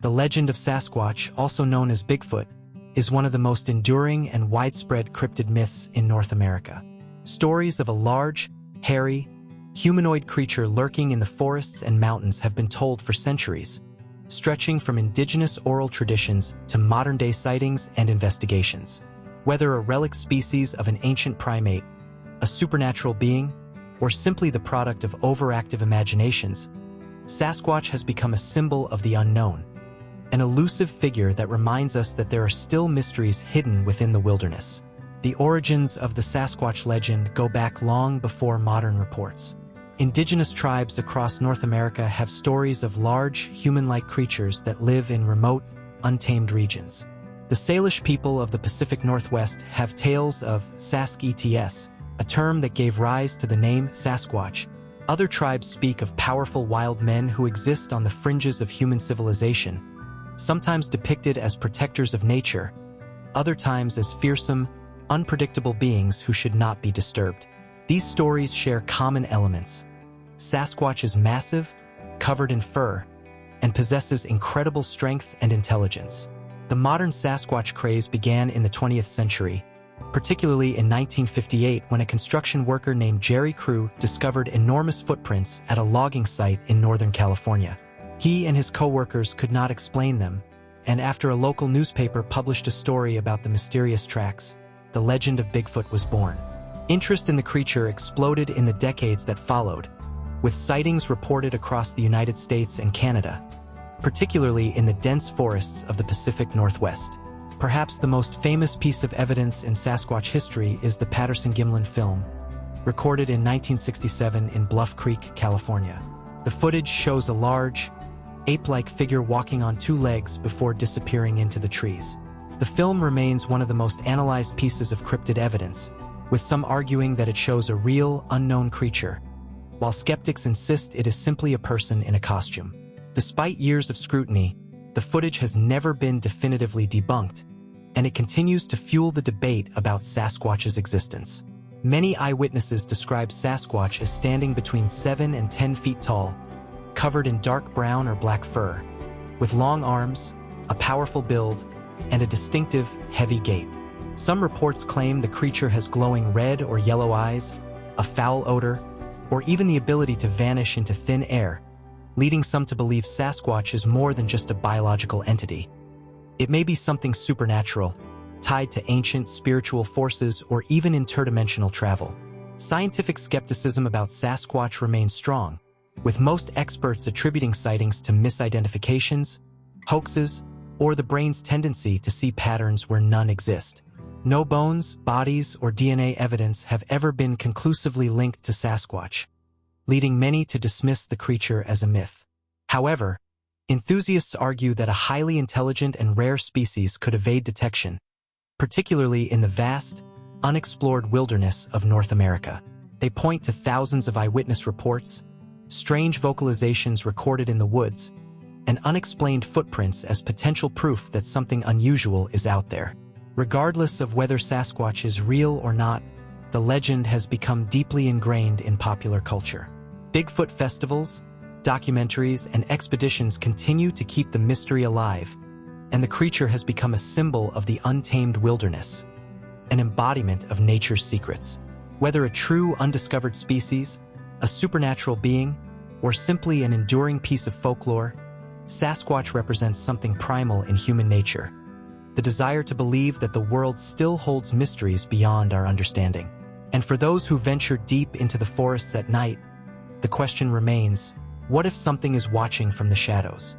The legend of Sasquatch, also known as Bigfoot, is one of the most enduring and widespread cryptid myths in North America. Stories of a large, hairy, humanoid creature lurking in the forests and mountains have been told for centuries, stretching from indigenous oral traditions to modern-day sightings and investigations. Whether a relic species of an ancient primate, a supernatural being, or simply the product of overactive imaginations, Sasquatch has become a symbol of the unknown, an elusive figure that reminds us that there are still mysteries hidden within the wilderness. The origins of the Sasquatch legend go back long before modern reports. Indigenous tribes across North America have stories of large, human-like creatures that live in remote, untamed regions. The Salish people of the Pacific Northwest have tales of Sásq'ets, a term that gave rise to the name Sasquatch. Other tribes speak of powerful wild men who exist on the fringes of human civilization, sometimes depicted as protectors of nature, other times as fearsome, unpredictable beings who should not be disturbed. These stories share common elements. Sasquatch is massive, covered in fur, and possesses incredible strength and intelligence. The modern Sasquatch craze began in the 20th century, particularly in 1958 when a construction worker named Jerry Crew discovered enormous footprints at a logging site in Northern California. He and his co-workers could not explain them, and after a local newspaper published a story about the mysterious tracks, the legend of Bigfoot was born. Interest in the creature exploded in the decades that followed, with sightings reported across the United States and Canada, particularly in the dense forests of the Pacific Northwest. Perhaps the most famous piece of evidence in Sasquatch history is the Patterson-Gimlin film, recorded in 1967 in Bluff Creek, California. The footage shows a large, ape-like figure walking on two legs before disappearing into the trees. The film remains one of the most analyzed pieces of cryptid evidence, with some arguing that it shows a real, unknown creature, while skeptics insist it is simply a person in a costume. Despite years of scrutiny, the footage has never been definitively debunked, and it continues to fuel the debate about Sasquatch's existence. Many eyewitnesses describe Sasquatch as standing between 7 and 10 feet tall, covered in dark brown or black fur, with long arms, a powerful build, and a distinctive, heavy gait. Some reports claim the creature has glowing red or yellow eyes, a foul odor, or even the ability to vanish into thin air, leading some to believe Sasquatch is more than just a biological entity. It may be something supernatural, tied to ancient spiritual forces or even interdimensional travel. Scientific skepticism about Sasquatch remains strong, with most experts attributing sightings to misidentifications, hoaxes, or the brain's tendency to see patterns where none exist. No bones, bodies, or DNA evidence have ever been conclusively linked to Sasquatch, leading many to dismiss the creature as a myth. However, enthusiasts argue that a highly intelligent and rare species could evade detection, particularly in the vast, unexplored wilderness of North America. They point to thousands of eyewitness reports, strange vocalizations recorded in the woods, and unexplained footprints as potential proof that something unusual is out there. Regardless of whether Sasquatch is real or not, the legend has become deeply ingrained in popular culture. Bigfoot festivals, documentaries, and expeditions continue to keep the mystery alive, and the creature has become a symbol of the untamed wilderness, an embodiment of nature's secrets. Whether a true undiscovered species, a supernatural being, or simply an enduring piece of folklore, Sasquatch represents something primal in human nature, the desire to believe that the world still holds mysteries beyond our understanding. And for those who venture deep into the forests at night, the question remains, what if something is watching from the shadows?